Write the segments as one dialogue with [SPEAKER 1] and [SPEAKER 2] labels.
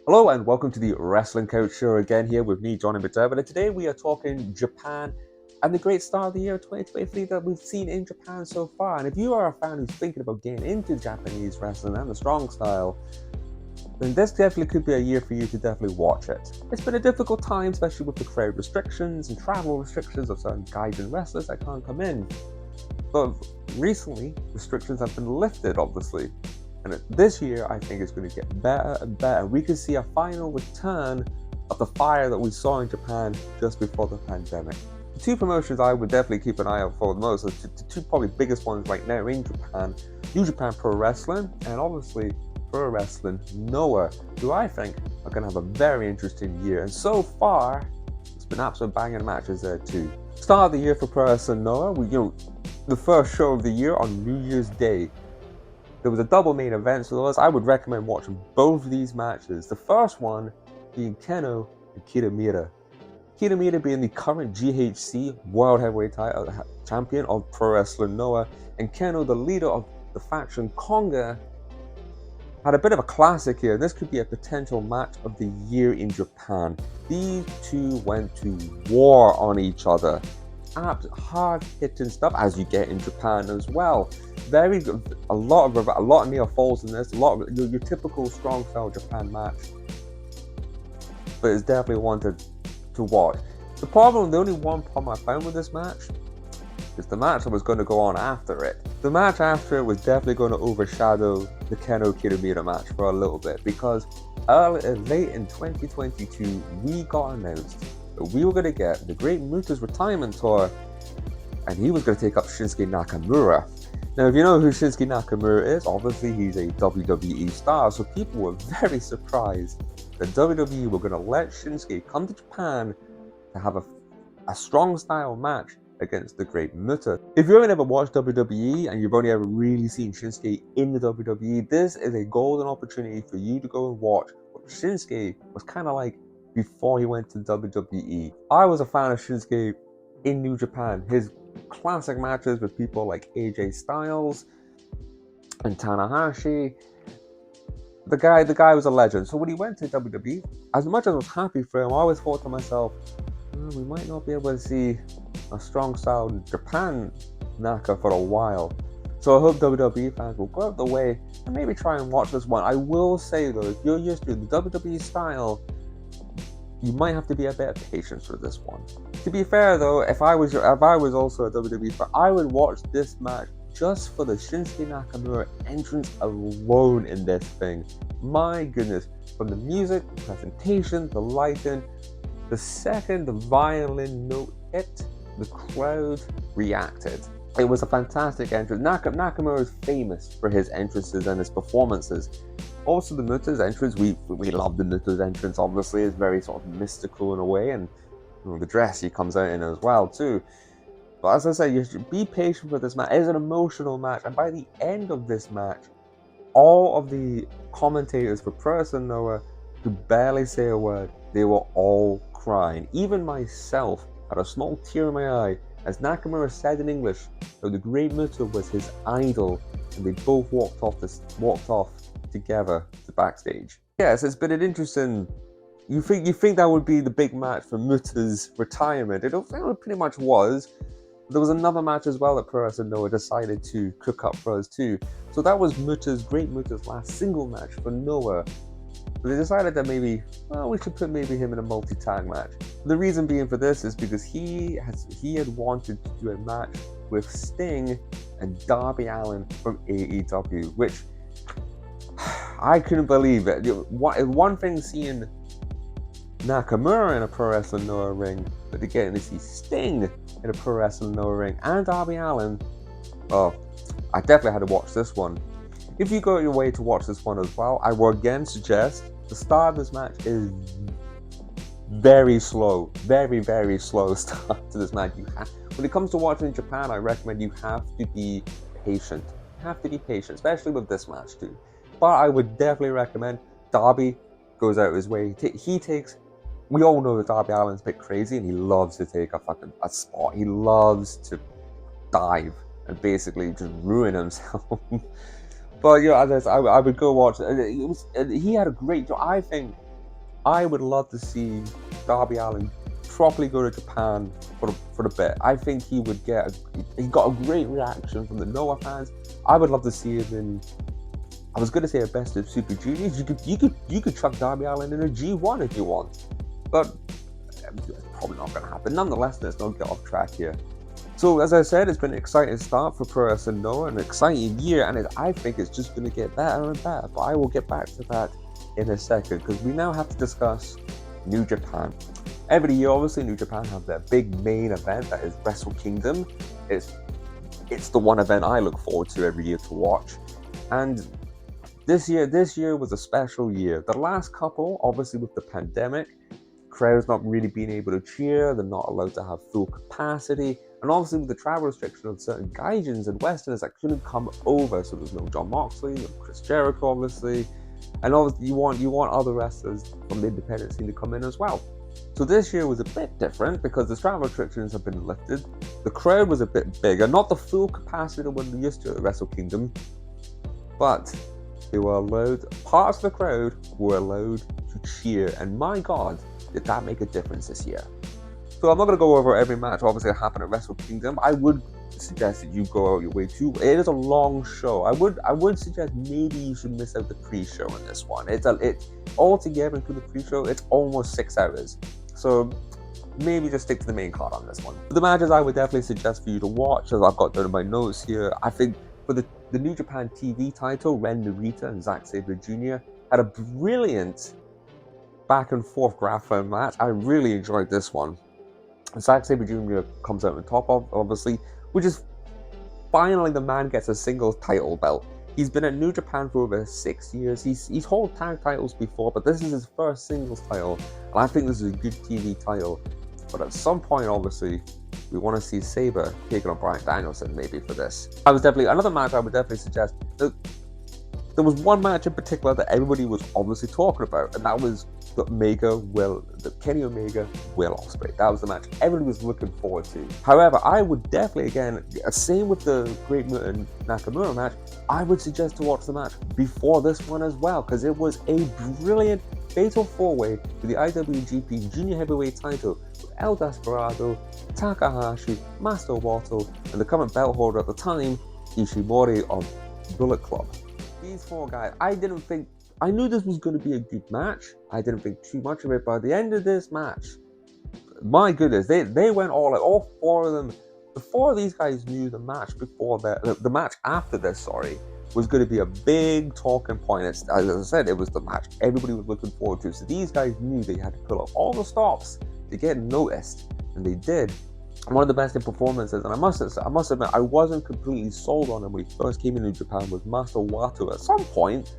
[SPEAKER 1] Hello and welcome to the Wrestling Coach Show again here with me, John NJPW. And today we are talking Japan and the great start of the year 2023 that we've seen in Japan so far. And if you are a fan who's thinking about getting into Japanese wrestling and the strong style, then this definitely could be a year for you to definitely watch it. It's been a difficult time, especially with the crowd restrictions and travel restrictions of certain gaijin wrestlers that can't come in. But recently, restrictions have been lifted, obviously. And this year, I think it's going to get better and better. We could see a final return of the fire that we saw in Japan just before the pandemic. The two promotions I would definitely keep an eye out for the most are the two probably biggest ones right now in Japan: New Japan Pro Wrestling and obviously Pro Wrestling Noah, who I think are going to have a very interesting year. And so far, it's been absolute banging matches there too. Start of the year for Pro Wrestling Noah, the first show of the year on New Year's Day. There was a double main event, so I would recommend watching both of these matches. The first one being Keno and Kitamura. Kitamura being the current GHC World Heavyweight title champion of Pro Wrestling Noah, and Keno, the leader of the faction Konga, had a bit of a classic here. This could be a potential match of the year in Japan. These two went to war on each other. Hard-hitting stuff, as you get in Japan as well. Very good, a lot of near falls in this, a lot of your typical strong style Japan match, but it's definitely one to watch. The only one problem I found with this match is the match that was going to go on after it. The match after it was definitely going to overshadow the Keno Kitamura match for a little bit, because late in 2022 we got announced that we were going to get the Great Muta's retirement tour, and he was going to take up Shinsuke Nakamura. Now, if you know who Shinsuke Nakamura is, obviously he's a WWE star, so people were very surprised that WWE were going to let Shinsuke come to Japan to have a strong style match against the Great Muta. If you haven't ever watched WWE and you've only ever really seen Shinsuke in the WWE, this is a golden opportunity for you to go and watch what Shinsuke was kind of like before he went to WWE. I was a fan of Shinsuke in New Japan. His classic matches with people like AJ Styles and Tanahashi. The guy was a legend. So when he went to WWE, as much as I was happy for him, I always thought to myself, we might not be able to see a strong style Japan Naka for a while. So I hope WWE fans will go out the way and maybe try and watch this one. I will say though, if you're used to the WWE style, you might have to be a bit of patience for this one. To be fair though, if I was also a WWE fan, I would watch this match just for the Shinsuke Nakamura entrance alone in this thing. My goodness, from the music, the presentation, the lighting, the second the violin note hit, the crowd reacted. It was a fantastic entrance. Nakamura is famous for his entrances and his performances. Also, the Muta's entrance, we love the Muta's entrance, obviously. It's very sort of mystical in a way, and the dress he comes out in as well, too. But as I say, you should be patient with this match. It is an emotional match, and by the end of this match, all of the commentators for Pro Wrestling Noah could barely say a word. They were all crying. Even myself had a small tear in my eye as Nakamura said in English that the Great Muta was his idol, and they both walked off together to backstage. Yes, it's been an interesting. You think that would be the big match for Muta's retirement? It pretty much was. There was another match as well that Pro Wrestling Noah decided to cook up for us too. So that was Great Muta's last single match for Noah. But they decided that maybe we should put him in a multi-tag match. The reason being for this is because he had wanted to do a match with Sting and Darby Allin from AEW, which I couldn't believe it. One thing seeing Nakamura in a Pro Wrestling Noah ring, but getting to see Sting in a Pro Wrestling Noah ring and Darby Allin, I definitely had to watch this one. If you go your way to watch this one as well, I will again suggest the start of this match is very slow, very, very slow start to this match. When it comes to watching in Japan, I recommend you have to be patient. You have to be patient, especially with this match too. But I would definitely recommend Darby goes out his way. We all know that Darby Allin's a bit crazy and he loves to take a spot. He loves to dive and basically just ruin himself. But as I said, I would go watch. He had a great job. I think I would love to see Darby Allin properly go to Japan for the bit. I think he would he got a great reaction from the Noah fans. I would love to see him in, I was going to say a best of Super Juniors. You could chuck Darby Allin in a G1 if you want, but it's probably not going to happen. Nonetheless, let's not get off track here. So as I said, it's been an exciting start for Pro Wrestling Noah, an exciting year, and I think it's just going to get better and better. But I will get back to that in a second, because we now have to discuss New Japan. Every year, obviously, New Japan have their big main event, that is Wrestle Kingdom. It's the one event I look forward to every year to watch. And this year was a special year. The last couple, obviously with the pandemic, crowds not really being able to cheer, they're not allowed to have full capacity, and obviously with the travel restriction of certain gaijins and westerners that couldn't come over, so there's no Jon Moxley, no Chris Jericho, obviously, and obviously you want other wrestlers from the independent scene to come in as well. So this year was a bit different because the travel restrictions have been lifted. The crowd was a bit bigger, not the full capacity that we're used to at Wrestle Kingdom, but they were allowed, parts of the crowd were allowed to cheer, and my God, did that make a difference this year. So I'm not going to go over every match obviously that happened at Wrestle Kingdom. I would suggest that you go out your way too. It is a long show. I would suggest maybe you should miss out the pre-show in this one. It's altogether, including the pre-show, it's almost 6 hours. So maybe just stick to the main card on this one. The matches I would definitely suggest for you to watch, as I've got down in my notes here, I think for the New Japan TV title, Ren Narita and Zack Sabre Jr. had a brilliant back and forth grappling match. I really enjoyed this one. Zack Sabre Jr. comes out on top of, obviously, which is finally the man gets a singles title belt. He's been at New Japan for over 6 years. He's held tag titles before, but this is his first singles title, and I think this is a good TV title. But at some point, obviously, we want to see Sabre taking on Bryan Danielson maybe for this. Another match I would definitely suggest. There was one match in particular that everybody was obviously talking about, and that was the Kenny Omega, Will Ospreay. That was the match everybody was looking forward to. However, I would definitely, again, same with the Great Muta Nakamura match, I would suggest to watch the match before this one as well, because it was a brilliant fatal four-way for the IWGP Junior Heavyweight title with El Desperado, Takahashi, Master Wato, and the current belt holder at the time, Ishimori of Bullet Club. These four guys, I knew this was going to be a good match. I didn't think too much of it, but at the end of this match, my goodness, they went all out. All four of them, the four of these guys knew the match before the match after this, was going to be a big talking point. As I said, it was the match everybody was looking forward to. So these guys knew they had to pull out all the stops to get noticed, and they did. One of the best in performances, and I must admit, I wasn't completely sold on him when he first came into Japan, was Master Wato. At some point,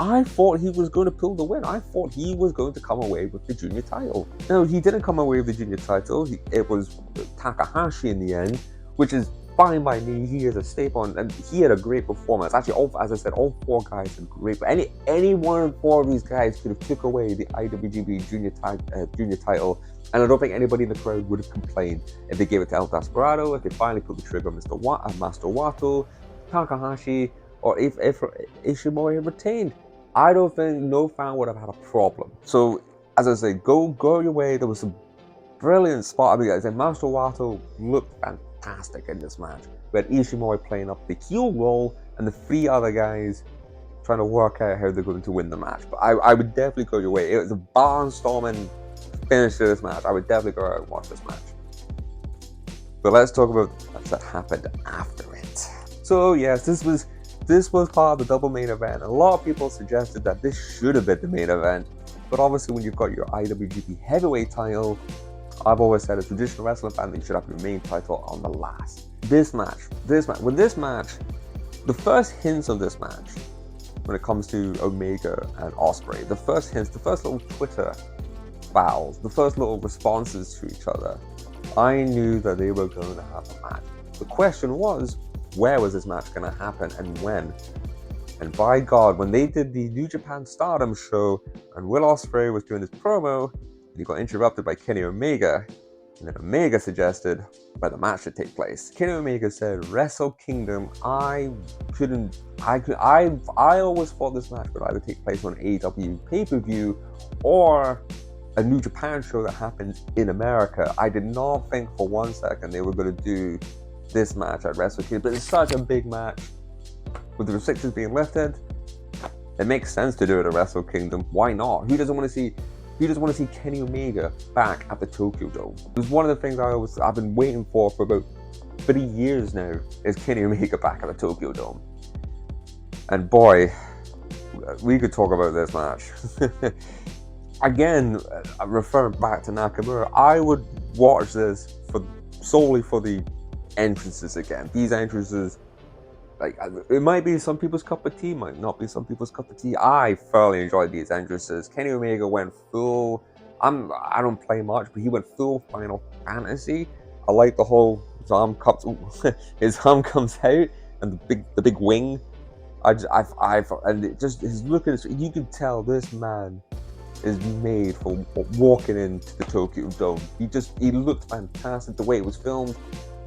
[SPEAKER 1] I thought he was going to pull the win. I thought he was going to come away with the junior title. No, he didn't come away with the junior title. It was Takahashi in the end, which is fine by me. He is a staple, and he had a great performance. Actually, as I said, all four guys had great. Any one of four of these guys could have took away the IWGP junior title, and I don't think anybody in the crowd would have complained if they gave it to El Desperado, if they finally put the trigger on Master Wato, Takahashi, or if Ishimori had retained. I don't think no fan would have had a problem. So, as I say, go your way. There was some brilliant spot. I mean, Master Wato looked fantastic in this match. We had Ishimori playing up the heel role, and the three other guys trying to work out how they're going to win the match. But I would definitely go your way. It was a barnstorming finish to this match. I would definitely go out and watch this match. But let's talk about what that happened after it. So yes, this was part of the double main event. A lot of people suggested that this should have been the main event, but obviously when you've got your IWGP Heavyweight title, I've always said as a traditional wrestling fan that you should have your main title on the last. This match, the first hints of this match, when it comes to Omega and Ospreay, the first little Twitter battles, the first little responses to each other, I knew that they were going to have a match. The question was, where was this match going to happen and when? And by God, when they did the New Japan Stardom show and Will Ospreay was doing his promo and he got interrupted by Kenny Omega, And then Omega suggested where the match should take place. Kenny Omega said, Wrestle Kingdom. I always thought this match would either take place on AEW pay-per-view or a New Japan show that happens in America. I did not think for one second they were going to do this match at Wrestle Kingdom, but it's such a big match. With the restrictions being lifted, it makes sense to do it at Wrestle Kingdom. Why not? Who doesn't want to see Kenny Omega back at the Tokyo Dome? It was one of the things I've been waiting for about 3 years now, is Kenny Omega back at the Tokyo Dome. And boy, we could talk about this match. Again, referring back to Nakamura, I would watch this solely for the entrances again. These entrances, like, it might be some people's cup of tea, might not be some people's cup of tea. I thoroughly enjoyed these entrances. Kenny Omega went full. I don't play much, but he went full Final Fantasy. I like the whole his arm comes out and the big wing. And it just his look at you can tell this man is made for walking into the Tokyo Dome. He looked fantastic. The way it was filmed,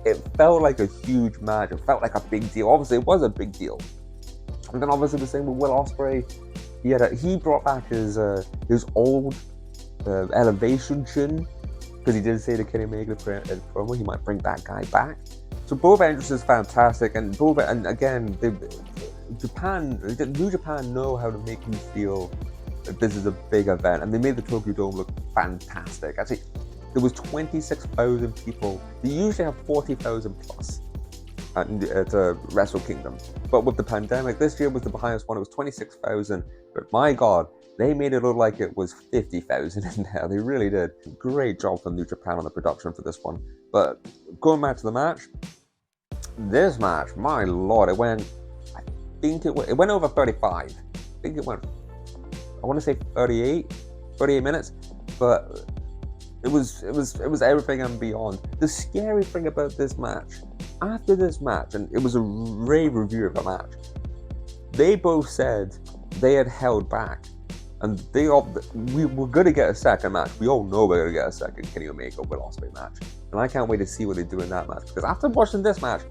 [SPEAKER 1] it felt like a huge match. It felt like a big deal. Obviously, it was a big deal. And then obviously the same with Will Ospreay. He brought back his old elevation chin, because he did say to Kenny Omega promo he might bring that guy back. So both entrances fantastic, and again, New Japan know how to make you feel that this is a big event, and they made the Tokyo Dome look fantastic. Actually, there was 26,000 people. They usually have 40,000 plus at Wrestle Kingdom. But with the pandemic, this year was the highest one. It was 26,000. But my God, they made it look like it was 50,000 in there. They really did. Great job from New Japan on the production for this one. But going back to the match, this match, my Lord, it went over 35. I think it went, I want to say 38 minutes, but it was everything and beyond. The scary thing about this match, after this match, and it was a rave review of the match, they both said they had held back, and we were going to get a second match. We all know we're going to get a second Kenny Omega Will Ospreay match, and I can't wait to see what they do in that match, because after watching this match,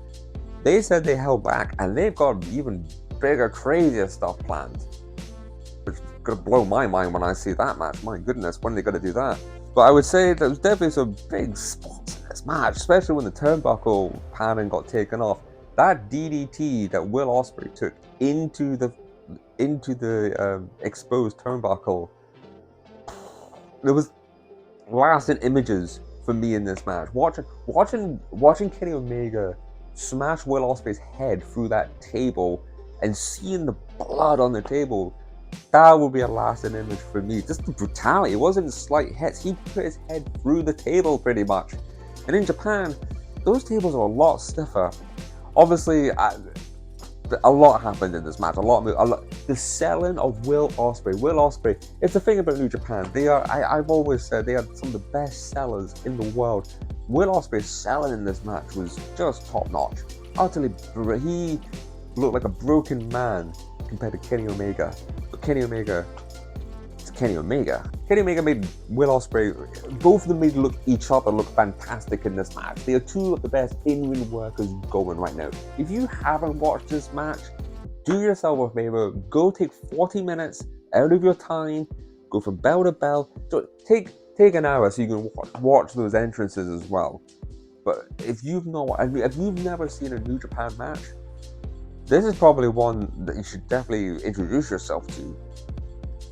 [SPEAKER 1] they said they held back, and they've got even bigger, crazier stuff planned, which is going to blow my mind when I see that match. My goodness, when are they going to do that? But I would say there was definitely some big spots in this match, especially when the turnbuckle pattern got taken off. That DDT that Will Ospreay took into the exposed turnbuckle, there was lasting images for me in this match. Watching Kenny Omega smash Will Ospreay's head through that table and seeing the blood on the table, that will be a lasting image for me. Just the brutality. It wasn't slight hits. He put his head through the table pretty much. And in Japan, those tables are a lot stiffer. Obviously, a lot happened in this match. A lot. The selling of Will Ospreay. Will Ospreay. It's the thing about New Japan. They are. I've always said they are some of the best sellers in the world. Will Ospreay's selling in this match was just top notch. Utterly, he looked like a broken man compared to Kenny Omega. But Kenny Omega, it's Kenny Omega. Kenny Omega made Will Ospreay, both of them made each other look fantastic in this match. They are two of the best in-ring workers going right now. If you haven't watched this match, do yourself a favor, go take 40 minutes out of your time, go from bell to bell. So take an hour so you can watch those entrances as well. But if you've never seen a New Japan match, this is probably one that you should definitely introduce yourself to.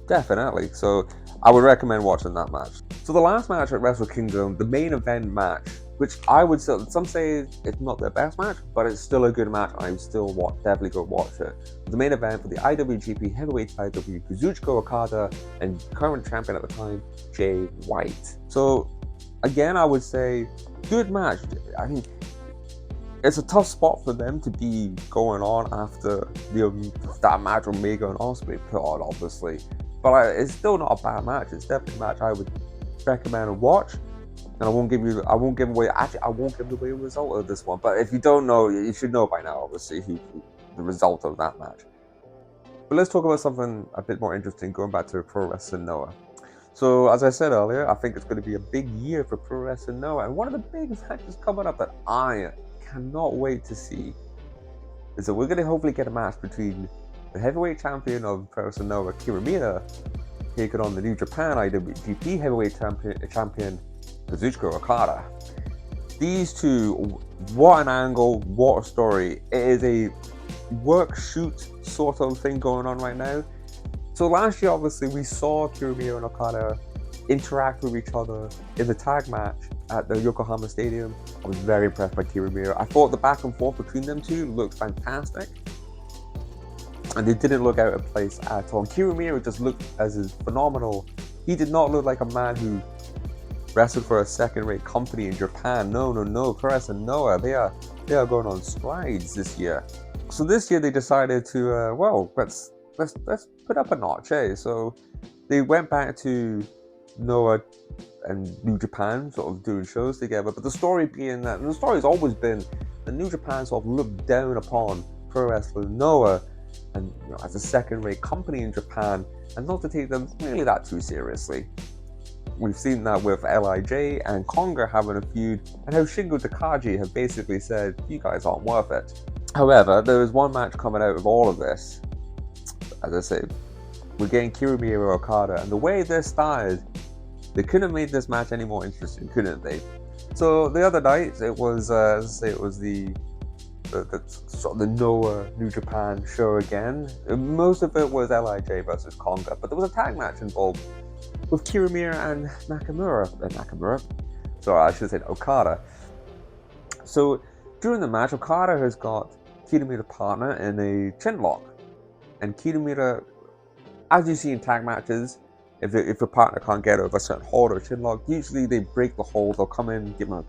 [SPEAKER 1] Definitely. So I would recommend watching that match. So the last match at Wrestle Kingdom, the main event match, which I would still, some say it's not the best match, but it's still a good match, and I would still definitely go watch it. The main event for the IWGP Heavyweight title between Kazuchika Okada and current champion at the time, Jay White. So again, I would say good match. I mean, it's a tough spot for them to be going on after that match Omega and Ospreay put on, obviously. But it's still not a bad match. It's definitely a match I would recommend and watch. And I won't give away a result of this one. But if you don't know, you should know by now, obviously, the result of that match. But let's talk about something a bit more interesting, going back to Pro Wrestling Noah. So, as I said earlier, I think it's going to be a big year for Pro Wrestling Noah. And one of the big matches coming up that I cannot wait to see is that we're going to hopefully get a match between the heavyweight champion of Pro Wrestling Noah, Kiramita, taking on the New Japan IWGP heavyweight champion Kazuchika Okada. These two, what an angle, what a story. It is a work-shoot sort of thing going on right now. So last year, obviously, we saw Kiramita and Okada interact with each other in the tag match at the Yokohama Stadium. I was very impressed by Kiramita. I thought the back and forth between them two looked fantastic. And they didn't look out of place at all. Kiramita just looked as phenomenal. He did not look like a man who wrestled for a second-rate company in Japan. No. Pro Wrestling Noah, they are going on strides this year. So this year they decided to, let's put up a notch, eh? So they went back to Noah and New Japan, sort of doing shows together. But the story being that, and the story's always been that New Japan sort of looked down upon Pro Wrestling Noah and as a second-rate company in Japan, and not to take them really that too seriously. We've seen that with LIJ and Konga having a feud, and how Shingo Takagi have basically said, you guys aren't worth it. However, there is one match coming out of all of this. As I say, we're getting Kiramita and Okada, and the way this started, they couldn't have made this match any more interesting, couldn't they? So the other night, it was, it was the sort of the Noah New Japan show again. Most of it was LIJ versus Konga, but there was a tag match involved with Kiramita and Nakamura. Sorry, I should have said Okada. So during the match, Okada has got Kiramita's partner in a chin lock. And Kiramita, as you see in tag matches, if a partner can't get over a certain hold or chin lock, usually they break the hold, they'll come in, give them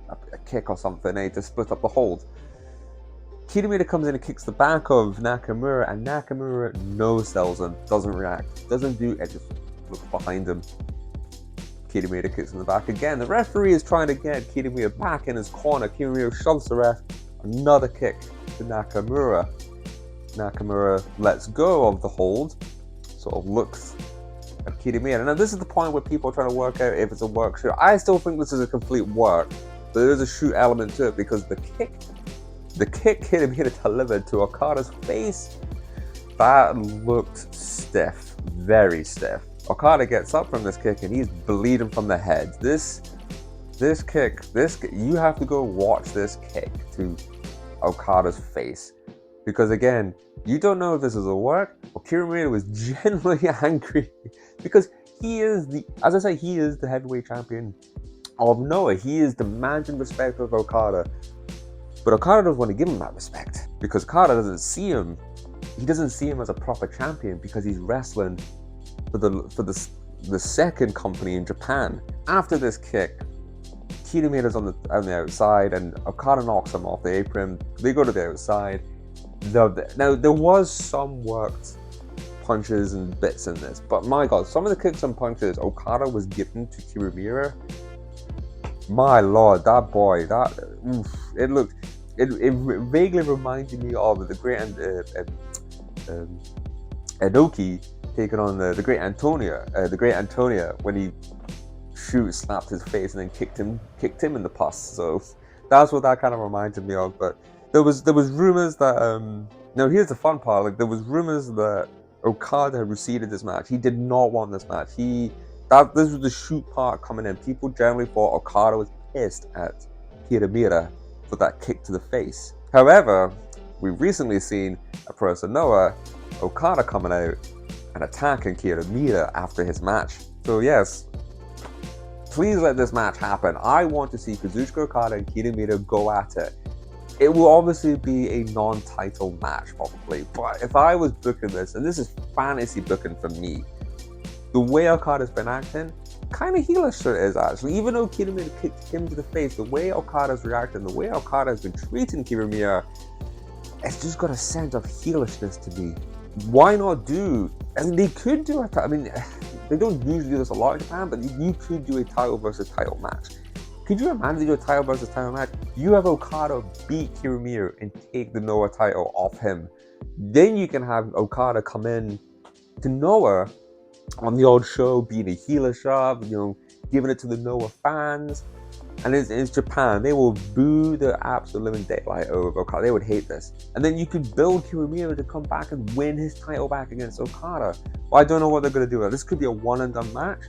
[SPEAKER 1] a kick or something, to split up the hold. Kiramita comes in and kicks the back of Nakamura, and Nakamura no-sells him, doesn't react, doesn't do it, just looks behind him. Kiramita kicks in the back again. The referee is trying to get Kiramita back in his corner. Kiramita shoves the ref, another kick to Nakamura. Nakamura lets go of the hold, sort of looks at Kiramita. Now this is the point where people are trying to work out if it's a work shoot. I still think this is a complete work, but there is a shoot element to it because the kick Kiramita delivered to Okada's face, that looked stiff, very stiff. Okada gets up from this kick and he's bleeding from the head. This kick, you have to go watch this kick to Okada's face. Because again, you don't know if this is a work or Kiramita was genuinely angry because he is the heavyweight champion of Noah. He is demanding respect of Okada. But Okada doesn't want to give him that respect because Okada doesn't see him. He doesn't see him as a proper champion because he's wrestling for the second company in Japan. After this kick, Kiramita's on the outside and Okada knocks him off the apron. They go to the outside. Now there was some worked punches and bits in this, but my God, some of the kicks and punches Okada was giving to Kiramita, my Lord, that boy, it vaguely reminded me of the great Inoki taking on the great Antonia when he slapped his face and then kicked him in the pus. So that's what that kind of reminded me of. But there was rumors that now here's the fun part. Like there was rumors that Okada had receded this match. He did not want this match. This was the shoot part coming in. People generally thought Okada was pissed at Kiramita for that kick to the face. However, we've recently seen a Pro Wrestling Noah, Okada coming out and attacking Kiramita after his match. So yes, please let this match happen. I want to see Kazuchika Okada and Kiramita go at it. It will obviously be a non-title match probably, but if I was booking this, and this is fantasy booking for me, the way Okada's been acting, kind of heelish it is actually. Even though Kiramita kicked him to the face, the way Okada's reacting, the way Okada's been treating Kiramita, it's just got a sense of heelishness to me. Why not do, and they could do I mean, they don't usually do this a lot in Japan, but you could do a title versus title match. Could you imagine do a title versus title match? You have Okada beat Kiramita and take the Noah title off him. Then you can have Okada come in to Noah on the old show, being a healer shove, giving it to the Noah fans. And it's Japan. They will boo the absolute living daylight over Okada. They would hate this. And then you could build Kiyomiya to come back and win his title back against Okada. Well, I don't know what they're going to do. This could be a one and done match.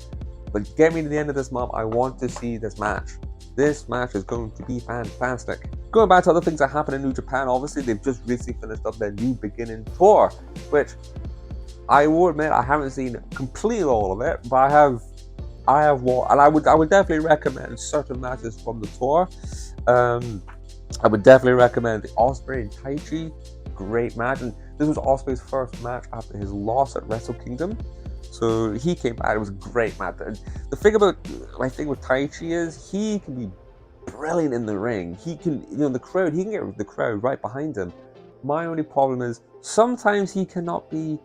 [SPEAKER 1] But get me to the end of this month. I want to see this match. This match is going to be fantastic. Going back to other things that happened in New Japan, obviously they've just recently finished up their New Beginning tour, which I will admit I haven't seen completely all of it, but I have watched, and I would definitely recommend certain matches from the tour. I would definitely recommend the Ospreay and Taichi, great match, and this was Ospreay's first match after his loss at Wrestle Kingdom. So he came back. It was a great match. And the thing about my thing with Taichi is he can be brilliant in the ring. He can, the crowd. He can get the crowd right behind him. My only problem is sometimes he cannot be.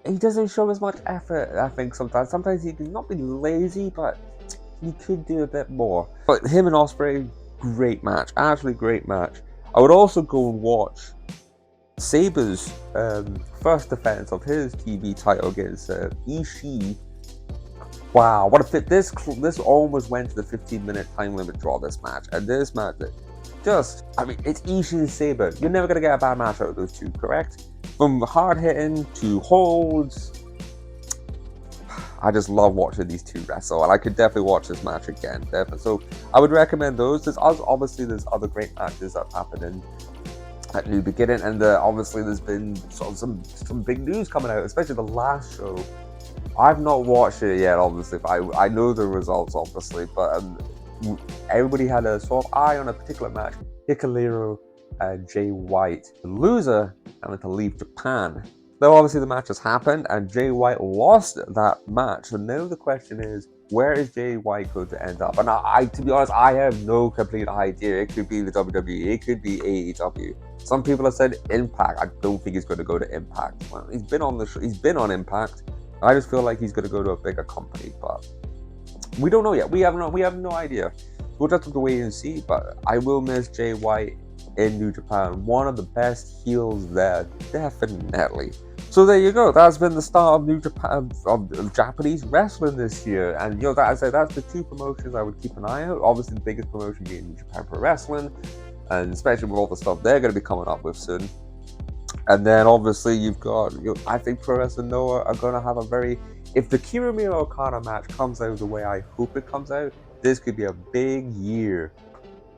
[SPEAKER 1] He doesn't show as much effort. I think sometimes he can not be lazy, but he could do a bit more. But him and Ospreay, great match. Absolutely great match. I would also go and watch Saber's first defense of his TV title against Ishii. Wow, what a fit! This almost went to the 15-minute time limit draw. This match, and this match, it's Ishii and Saber. You're never gonna get a bad match out of those two, correct? From hard hitting to holds, I just love watching these two wrestle, and I could definitely watch this match again. Definitely. So I would recommend those. There's other great matches that happened at New Beginning, and obviously there's been sort of some big news coming out, especially the last show. I've not watched it yet, obviously, but I know the results, obviously, but everybody had a sort of eye on a particular match, Hikuleo and Jay White. The loser having to leave Japan. Now, obviously, the match has happened, and Jay White lost that match. So now the question is, where is Jay White going to end up? And to be honest, I have no complete idea. It could be the WWE, it could be AEW. Some people have said Impact. I don't think he's going to go to Impact. Well, he's been on the show. He's been on Impact. I just feel like he's going to go to a bigger company, but we don't know yet. We have no idea. We'll just have to wait and see. But I will miss Jay White in New Japan. One of the best heels there, definitely. So there you go. That's been the start of New Japan, of Japanese wrestling this year. And that's the two promotions I would keep an eye out. Obviously, the biggest promotion being New Japan Pro Wrestling, and especially with all the stuff they're going to be coming up with soon. And then obviously you've got, I think Pro Wrestling Noah are going to have if the Kiyomiya Okada match comes out the way I hope it comes out, this could be a big year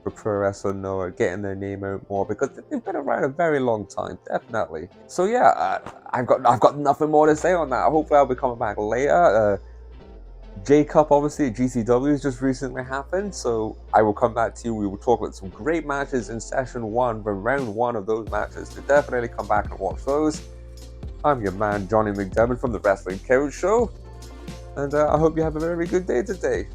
[SPEAKER 1] for Pro Wrestling Noah getting their name out more, because they've been around a very long time, definitely. So yeah, I've got nothing more to say on that. Hopefully I'll be coming back later. J-Cup, obviously, at GCW has just recently happened, so I will come back to you. We will talk about some great matches in session 1, from round 1 of those matches, so definitely come back and watch those. I'm your man, Johnny McDermott from the Wrestling Couch Show, and I hope you have a very good day today.